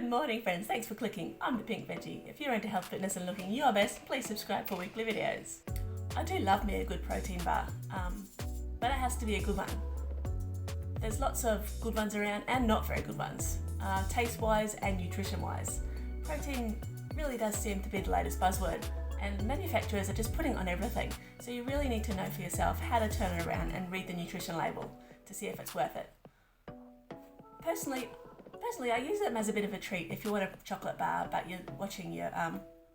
Good morning friends, thanks for clicking. I'm the Pink Veggie. If you're into health, fitness and looking your best, please subscribe for weekly videos. I do love me a good protein bar, but it has to be a good one. There's lots of good ones around and not very good ones, taste-wise and nutrition-wise. Protein really does seem to be the latest buzzword, and manufacturers are just putting it on everything, so you really need to know for yourself how to turn it around and read the nutrition label to see if it's worth it. Personally, I use them as a bit of a treat if you want a chocolate bar but you're watching your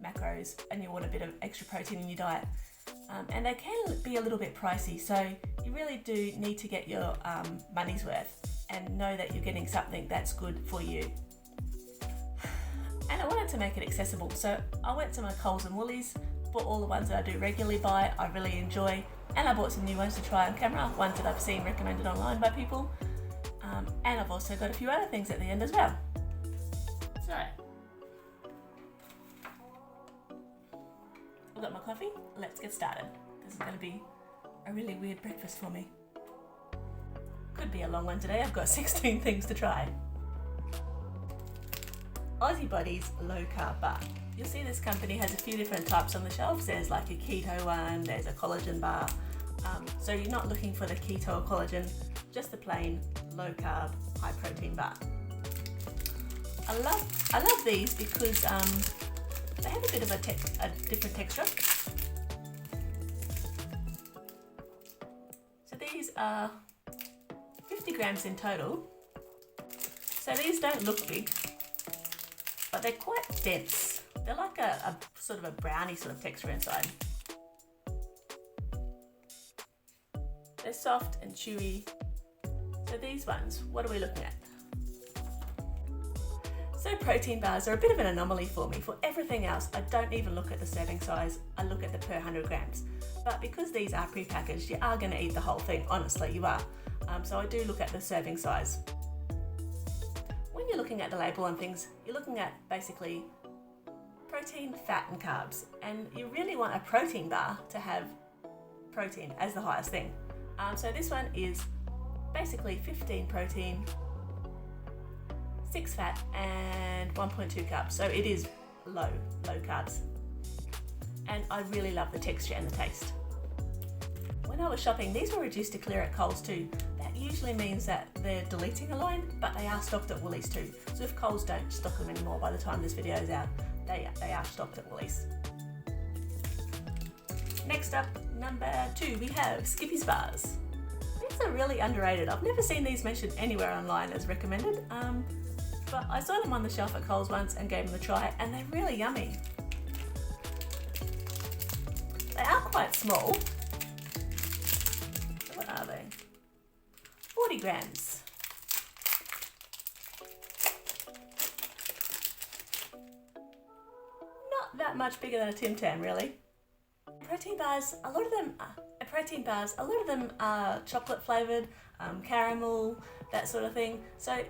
macros and you want a bit of extra protein in your diet. And they can be a little bit pricey, so you really do need to get your money's worth and know that you're getting something that's good for you. And I wanted to make it accessible, so I went to my Coles and Woolies, bought all the ones that I do regularly buy, I really enjoy, and I bought some new ones to try on camera, ones that I've seen recommended online by people. And I've also got a few other things at the end as well. So, I've got my coffee, let's get started. This is going to be a really weird breakfast for me. Could be a long one today, I've got 16 things to try. Aussie Bodies low carb bar. You'll see this company has a few different types on the shelves. There's like a keto one, there's a collagen bar. So you're not looking for the keto or collagen, just the plain low carb, high protein bar. I love these because they have a bit of a different texture. So these are 50 grams in total. So these don't look big, but they're quite dense. They're like a sort of a brownie sort of texture inside. They're soft and chewy. So these ones, what are we looking at? So protein bars are a bit of an anomaly for me. For everything else, I don't even look at the serving size, I look at the per 100 grams. But because these are pre-packaged, you are going to eat the whole thing, honestly you are. So I do look at the serving size. When you're looking at the label on things, you're looking at basically protein, fat and carbs. And you really want a protein bar to have protein as the highest thing. So this one is basically 15 protein, 6 fat and 1.2 carbs. So it is low carbs. And I really love the texture and the taste. When I was shopping, these were reduced to clear at Coles too. That usually means that they're deleting a line, but they are stocked at Woolies too. So if Coles don't stock them anymore by the time this video is out, they are stocked at Woolies. Next up, number 2, we have Skippy's bars. These are really underrated. I've never seen these mentioned anywhere online as recommended, but I saw them on the shelf at Coles once and gave them a try, and they're really yummy. They are quite small. What are they? 40 grams. Not that much bigger than a Tim Tam, really. Protein bars, a lot of them are chocolate flavoured, caramel, that sort of thing. So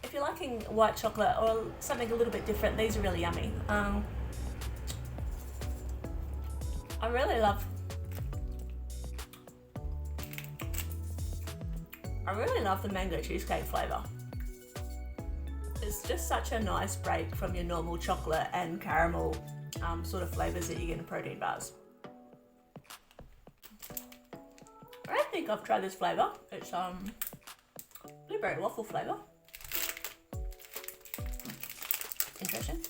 if you're liking white chocolate or something a little bit different, these are really yummy. I really love the mango cheesecake flavour. It's just such a nice break from your normal chocolate and caramel sort of flavours that you get in protein bars. I don't think I've tried this flavour. It's blueberry waffle flavour. Interesting.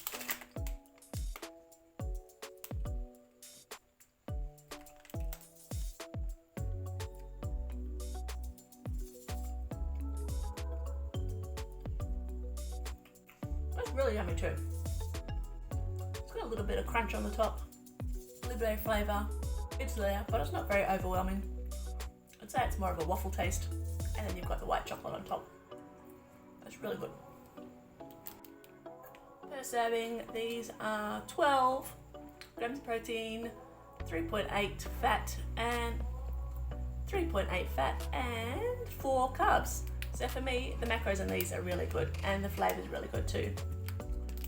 That's really yummy too. It's got a little bit of crunch on the top. Blueberry flavour. It's there, but it's not very overwhelming. I'd say it's more of a waffle taste, and then you've got the white chocolate on top. That's really good. Per serving, these are 12 grams of protein, 3.8 fat and 4 carbs. So for me, the macros on these are really good, and the flavour's really good too.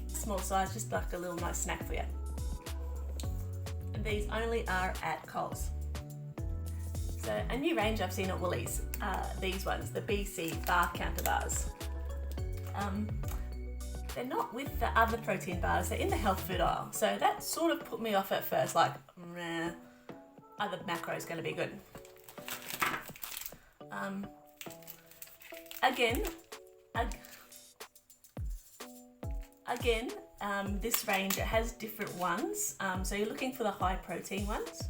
Small size, just like a little nice snack for you. And these only are at Coles. So a new range I've seen at Woolies are these ones, the BC bar counter bars. they're not with the other protein bars, they're in the health food aisle. So that sort of put me off at first, like, nah, other macro is going to be good. This range, it has different ones. So you're looking for the high protein ones.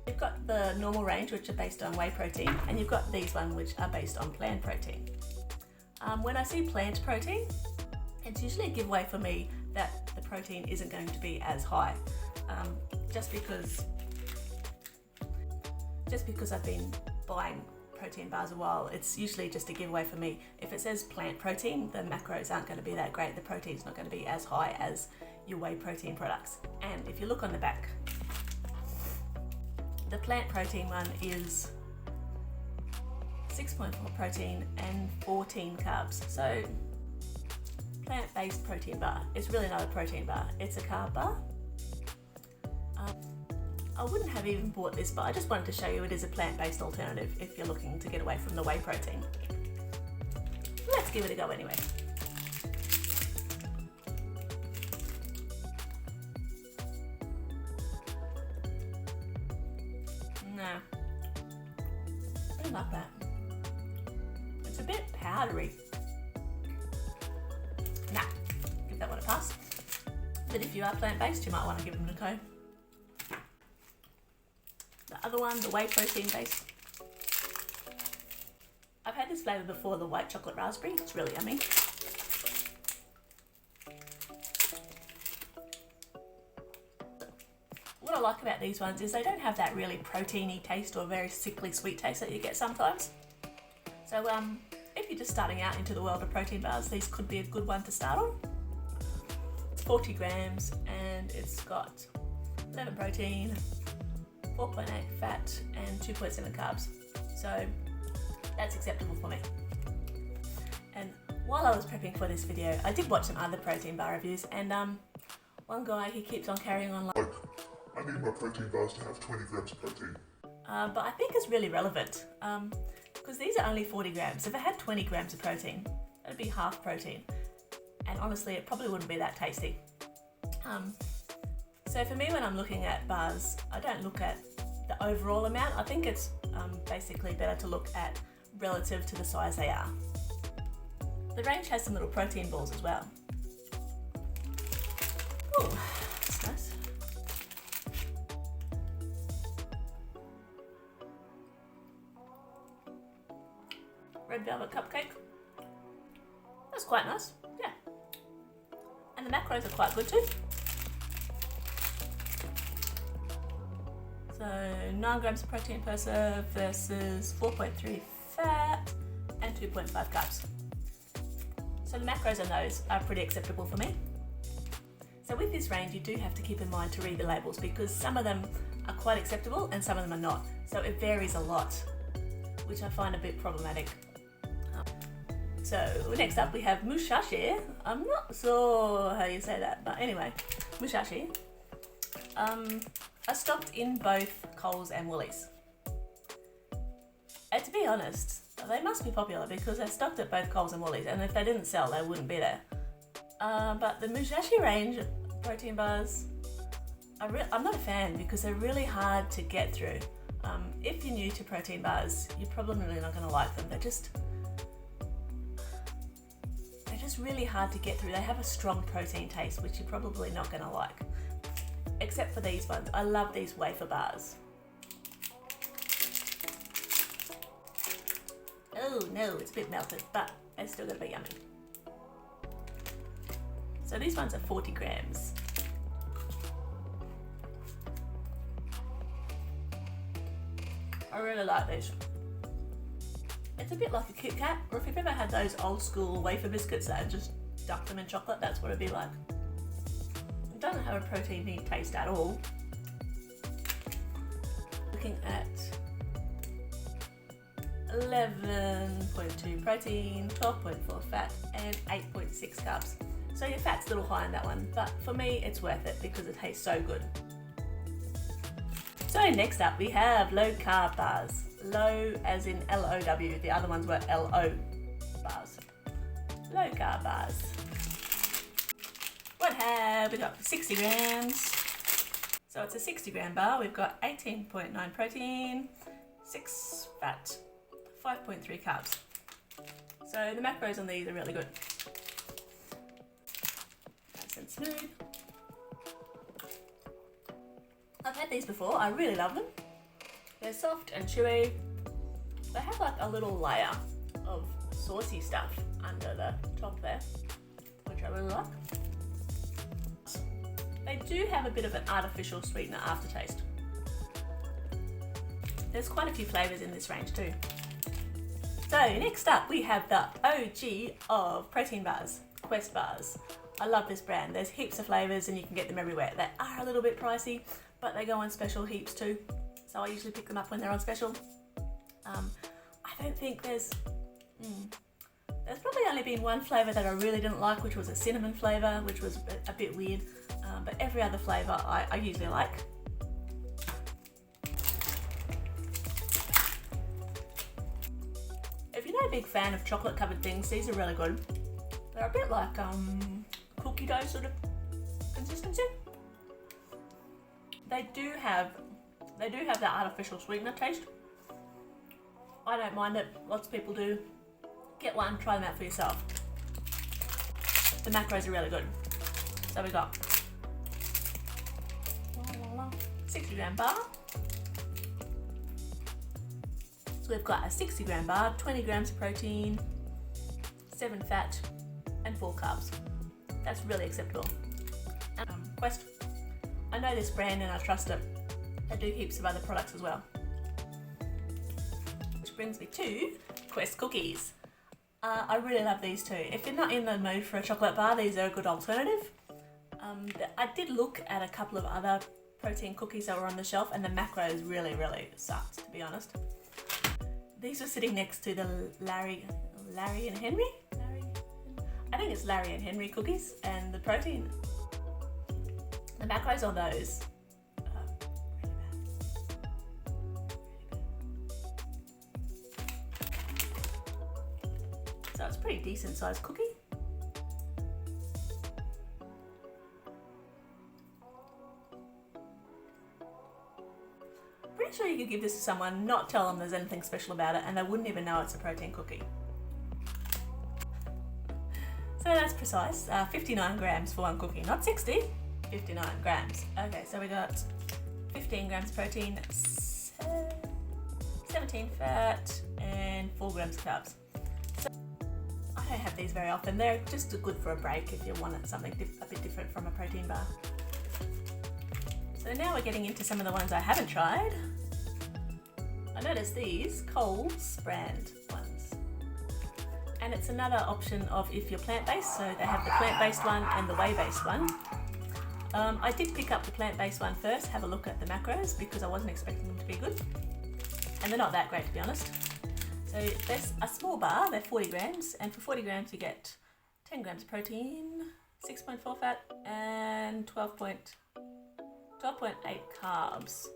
You've got the normal range, which are based on whey protein, and you've got these ones, which are based on plant protein. When I see plant protein, it's usually a giveaway for me that the protein isn't going to be as high, just because I've been buying protein bars a while. It's usually just a giveaway for me. If it says plant protein, the macros aren't going to be that great. The protein's not going to be as high as your whey protein products. And if you look on the back, the plant protein one is 6.4 protein and 14 carbs. So plant-based protein bar. It's really not a protein bar, it's a carb bar. I wouldn't have even bought this, but I just wanted to show you it is a plant-based alternative if you're looking to get away from the whey protein. Let's give it a go anyway. No, I don't like that. It's a bit powdery. Nah, give that one a pass. But if you are plant-based, you might want to give them a go. The other one, the whey protein base. I've had this flavour before, the white chocolate raspberry. It's really yummy. What I like about these ones is they don't have that really proteiny taste or very sickly sweet taste that you get sometimes. So if you're just starting out into the world of protein bars, these could be a good one to start on. It's 40 grams and it's got 11 protein, 4.8 fat and 2.7 carbs. So that's acceptable for me. And while I was prepping for this video, I did watch some other protein bar reviews, and one guy, he keeps on carrying on like, I need my protein bars to have 20 grams of protein. But I think it's really relevant because these are only 40 grams. If it had 20 grams of protein, that'd be half protein. And honestly, it probably wouldn't be that tasty. So for me, when I'm looking at bars, I don't look at the overall amount. I think it's basically better to look at relative to the size they are. The range has some little protein balls as well. Ooh, that's nice. Red velvet cupcake. That's quite nice, yeah. And the macros are quite good too. So 9 grams of protein per serve versus 4.3 fat and 2.5 carbs. So the macros on those are pretty acceptable for me. So with this range, you do have to keep in mind to read the labels because some of them are quite acceptable and some of them are not. So it varies a lot, which I find a bit problematic. So next up we have Musashi. I'm not sure how you say that, but anyway, Musashi. I stocked in both Coles and Woolies. And to be honest, they must be popular because they're stocked at both Coles and Woolies, and if they didn't sell, they wouldn't be there. But the Musashi range protein bars, I'm not a fan because they're really hard to get through. If you're new to protein bars, you're probably not going to like them. They're just really hard to get through. They have a strong protein taste, which you're probably not going to like. Except for these ones. I love these wafer bars. Oh no, it's a bit melted, but it's still going to be yummy. So these ones are 40 grams. I really like these. It's a bit like a Kit Kat, or if you've ever had those old school wafer biscuits that just dunk them in chocolate, that's what it'd be like. It doesn't have a proteiny taste at all. Looking at 11.2 protein, 12.4 fat, and 8.6 carbs. So your fat's a little high on that one, but for me it's worth it because it tastes so good. So next up we have low carb bars. Low as in L-O-W, the other ones were L-O bars. Low carb bars. we've got 60 grams. So it's a 60 gram bar. We've got 18.9 protein, 6 fat, 5.3 carbs. So the macros on these are really good. Nice and smooth. I've had these before. I really love them. They're soft and chewy. They have like a little layer of saucy stuff under the top there, which I really like. They do have a bit of an artificial sweetener aftertaste. There's quite a few flavours in this range too. So next up we have the OG of protein bars, Quest bars. I love this brand. There's heaps of flavours and you can get them everywhere. They are a little bit pricey, but they go on special heaps too. So I usually pick them up when they're on special. I don't think there's probably only been one flavour that I really didn't like, which was a cinnamon flavour, which was a bit weird. But every other flavour I usually like. If you're not a big fan of chocolate covered things, these are really good. They're a bit like cookie dough sort of consistency. They do have that artificial sweetener taste. I don't mind it. Lots of people do. Get one, try them out for yourself. The macros are really good. So we got 60 gram bar. So we've got a 60 gram bar, 20 grams of protein, 7 fat, and 4 carbs. That's really acceptable. Quest. I know this brand and I trust it. They do heaps of other products as well. Which brings me to Quest cookies. I really love these too. If you're not in the mood for a chocolate bar, these are a good alternative. I did look at a couple of other protein cookies that were on the shelf and the macros really sucked, to be honest. These were sitting next to the Larry and Henry? I think it's Larry and Henry cookies, and the protein, the macros on those are really bad. So it's a pretty decent sized cookie. Pretty sure you could give this to someone, not tell them there's anything special about it, and they wouldn't even know it's a protein cookie. So that's precise, 59 grams for one cookie, not 60, 59 grams. Okay, so we got 15 grams protein, 17 fat, and 4 grams carbs. So I don't have these very often. They're just good for a break if you want something a bit different from a protein bar. So now we're getting into some of the ones I haven't tried. I noticed these Kaale's brand ones. And it's another option of if you're plant-based, so they have the plant-based one and the whey-based one. I did pick up the plant-based one first, have a look at the macros because I wasn't expecting them to be good. And they're not that great, to be honest. So there's a small bar, they're 40 grams, and for 40 grams you get 10 grams of protein, 6.4 fat, and 12.8 carbs.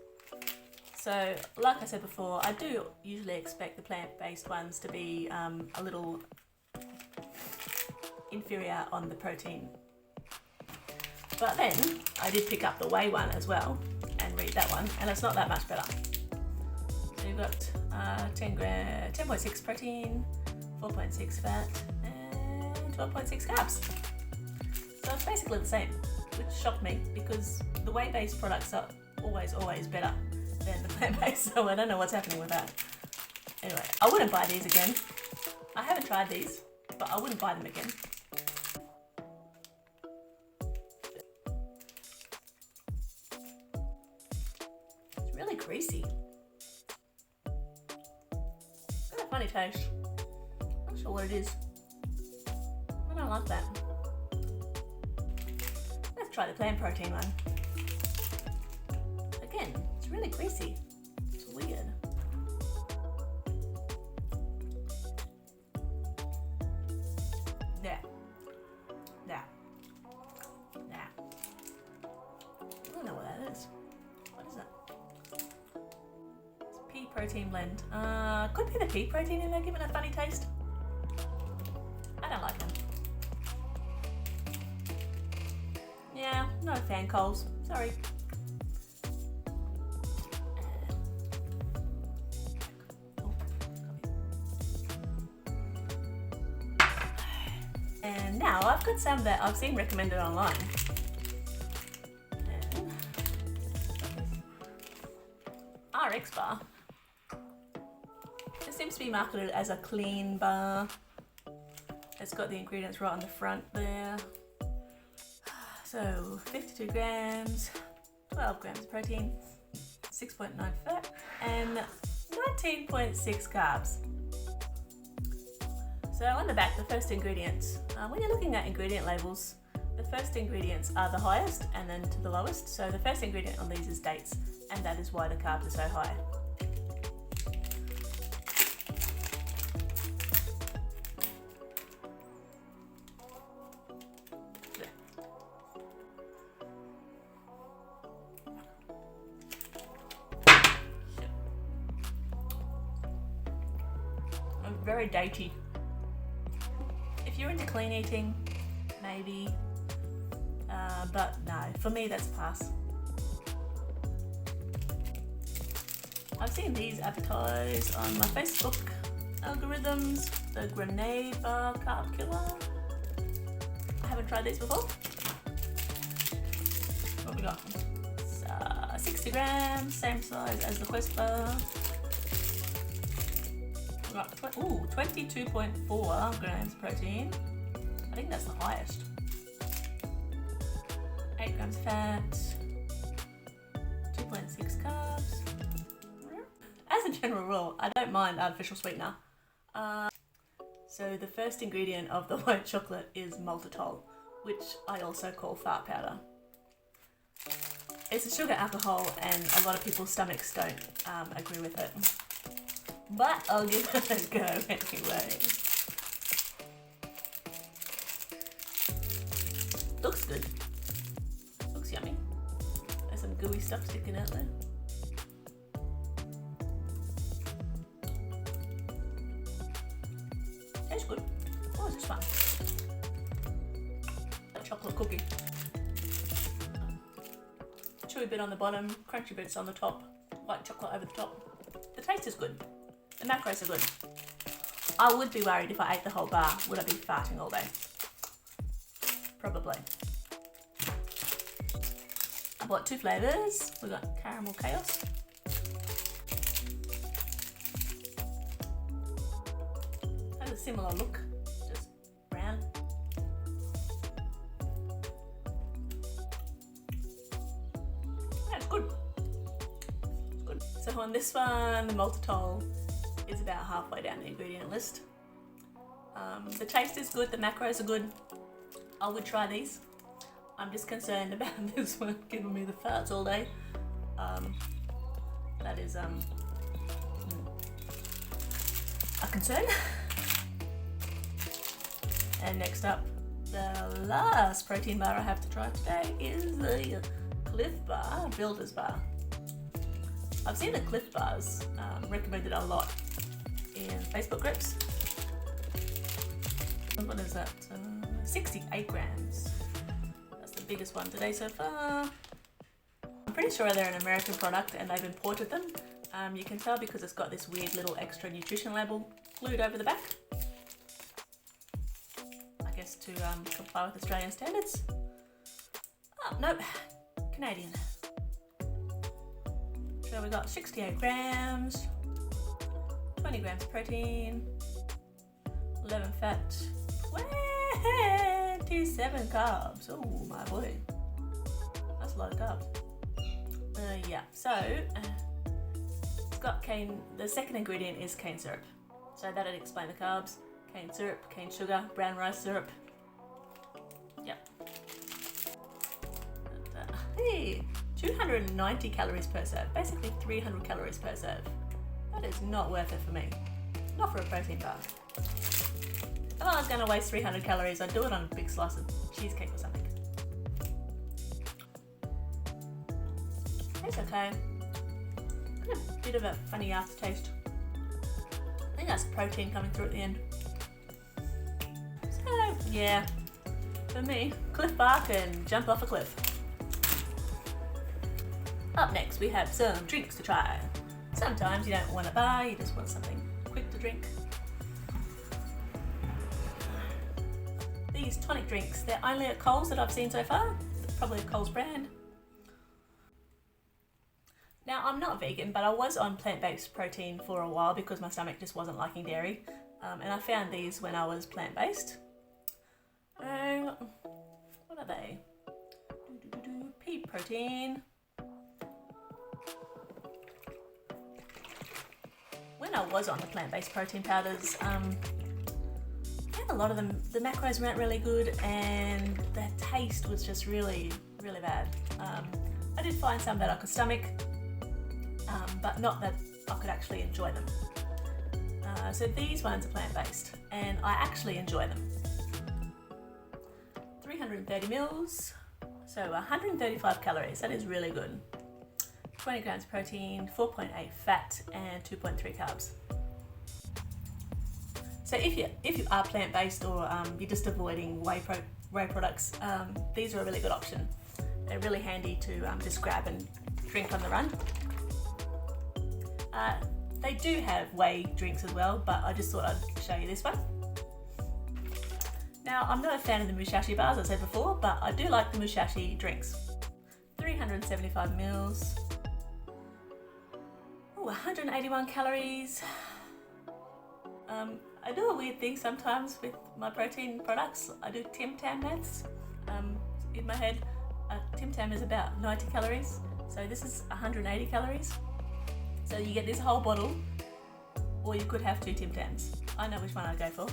So, like I said before, I do usually expect the plant-based ones to be a little inferior on the protein. But then, I did pick up the whey one as well and read that one, and it's not that much better. So you've got 10.6 protein, 4.6 fat, and 12.6 carbs. So it's basically the same, which shocked me because the whey-based products are always better than the plant-based, so I don't know what's happening with that. Anyway, I wouldn't buy these again. I haven't tried these, but I wouldn't buy them again. It's really greasy. It's got a funny taste. Not sure what it is. I don't like that. Let's try the plant protein one. Again, it's really greasy. It's weird. Yeah. I don't know what that is. What is that? It's pea protein blend. Could be the pea protein in there giving a funny taste. I don't like them. Yeah. not a fan, Coles. Sorry. And now I've got some that I've seen recommended online. RX bar. It seems to be marketed as a clean bar. It's got the ingredients right on the front there. So 52 grams, 12 grams protein, 6.9 fat, and 19.6 carbs. So on the back, the first ingredients, when you're looking at ingredient labels, the first ingredients are the highest and then to the lowest. So the first ingredient on these is dates, and that is why the carbs are so high. Very datey. If you're into clean eating, maybe, but no, for me that's a pass. I've seen these advertised on my Facebook algorithms, the grenade bar carb killer. I haven't tried these before. What we got? It's, 60 grams, same size as the Quest bar. 22.4 grams protein. I think that's the highest. 8 grams fat, 2.6 carbs. As a general rule, I don't mind artificial sweetener. So the first ingredient of the white chocolate is maltitol, which I also call fart powder. It's a sugar alcohol and a lot of people's stomachs don't agree with it. But I'll give it a go anyway. Looks good. Looks yummy. There's some gooey stuff sticking out there. Tastes good. What was this one? A chocolate cookie. Chewy bit on the bottom, crunchy bits on the top, white chocolate over the top. The taste is good. The macros are good. I would be worried if I ate the whole bar. Would I be farting all day? Probably. I bought 2 flavours. We've got caramel chaos. Has a similar look, just brown. Yeah, it's good. It's good. So on this one, the maltitol is about halfway down the ingredient list. The taste is good, the macros are good. I would try these. I'm just concerned about this one giving me the farts all day. That is a concern. And next up, the last protein bar I have to try today is the Clif Builders bar. I've seen the Clif bars recommended a lot in Facebook groups. What is that? 68 grams. That's the biggest one today so far. I'm pretty sure they're an American product and they've imported them. You can tell because it's got this weird little extra nutrition label glued over the back. I guess to comply with Australian standards. Oh, nope. Canadian. So we got 68 grams, 20 grams protein, 11 fat, 27 carbs. Oh my boy, that's a lot of carbs. Yeah, so it's got cane. The second ingredient is cane syrup. So that'd explain the carbs. Cane syrup, cane sugar, brown rice syrup. Yep. And, hey, 290 calories per serve, basically 300 calories per serve. That is not worth it for me. Not for a protein bar. If I was going to waste 300 calories, I'd do it on a big slice of cheesecake or something. It's okay. Got a bit of a funny aftertaste. I think that's protein coming through at the end. So, yeah. For me, Clif Bar can jump off a cliff. Up next we have some drinks to try. Sometimes you don't want a bar, you just want something quick to drink. These tonic drinks, they're only at Coles that I've seen so far. Probably a Coles brand. Now I'm not vegan, but I was on plant-based protein for a while because my stomach just wasn't liking dairy. And I found these when I was plant-based. What are they? Pea protein. When I was on the plant-based protein powders, a lot of them, the macros weren't really good and the taste was just really bad. I did find some that I could stomach, but not that I could actually enjoy them. So these ones are plant-based and I actually enjoy them. 330 mils, so 135 calories, that is really good. 20 grams protein, 4.8 fat and 2.3 carbs. So if you are plant-based or you're just avoiding whey products, these are a really good option. They're really handy to just grab and drink on the run. They do have whey drinks as well, but I just thought I'd show you this one. Now, I'm not a fan of the Musashi bars, as I said before, but I do like the Musashi drinks. 375 mils. Ooh, 181 calories. I do a weird thing sometimes with my protein products. I do Tim Tam maths. In my head, Tim Tam is about 90 calories, so this is 180 calories. So you get this whole bottle, or you could have 2 Tim Tams. I know which one I'd go for.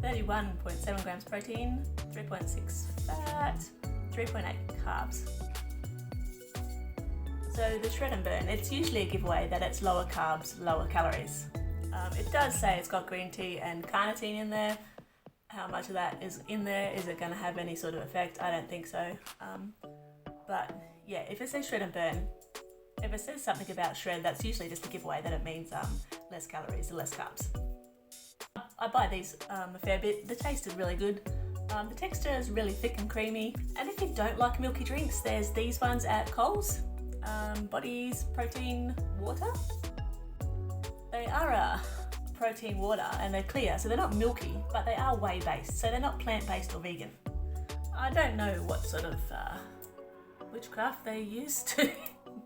31.7 grams protein, 3.6 fat, 3.8 carbs. So the shred and burn, it's usually a giveaway that it's lower carbs, lower calories. It does say it's got green tea and carnitine in there. How much of that is in there? Is it going to have any sort of effect? I don't think so. But yeah, if it says shred and burn, if it says something about shred, that's usually just a giveaway that it means less calories and less carbs. I buy these a fair bit. The taste is really good. The texture is really thick and creamy. And if you don't like milky drinks, there's these ones at Coles. Bodies protein water. They are a protein water and they're clear, so they're not milky, but they are whey based, so they're not plant-based or vegan. I don't know what sort of witchcraft they use to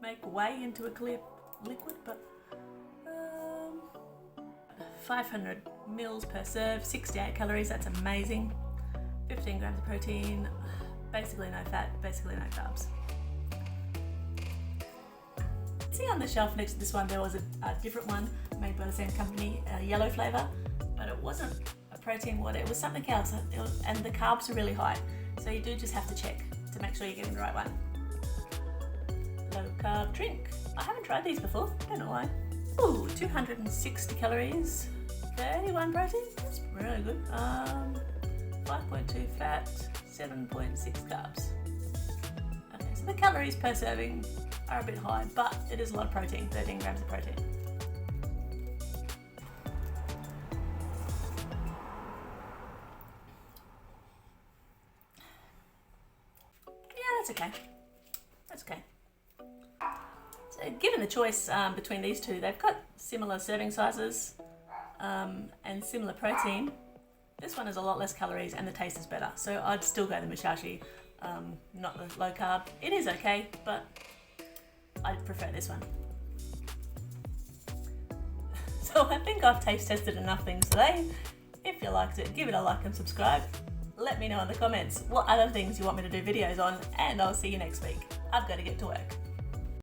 make whey into a clear liquid, but 500 mils per serve, 68 calories, that's amazing. 15 grams of protein, basically no fat, basically no carbs. See on the shelf next to this one there was a different one made by the same company, a yellow flavour, but it wasn't a protein water, it was something else, and the carbs are really high, so you do just have to check to make sure you're getting the right one. Low carb drink. I haven't tried these before, don't know why. Ooh, 260 calories, 31 protein, that's really good. 5.2 fat, 7.6 carbs. Okay, so the calories per serving are a bit high, but it is a lot of protein, 13 grams of protein. Yeah, that's okay. That's okay. So given the choice between these two, they've got similar serving sizes and similar protein. This one is a lot less calories and the taste is better. So I'd still go the Musashi, not the low carb. It is okay, but I prefer this one. So I think I've taste tested enough things today. If you liked it, give it a like and subscribe. Let me know in the comments what other things you want me to do videos on, and I'll see you next week. I've got to get to work.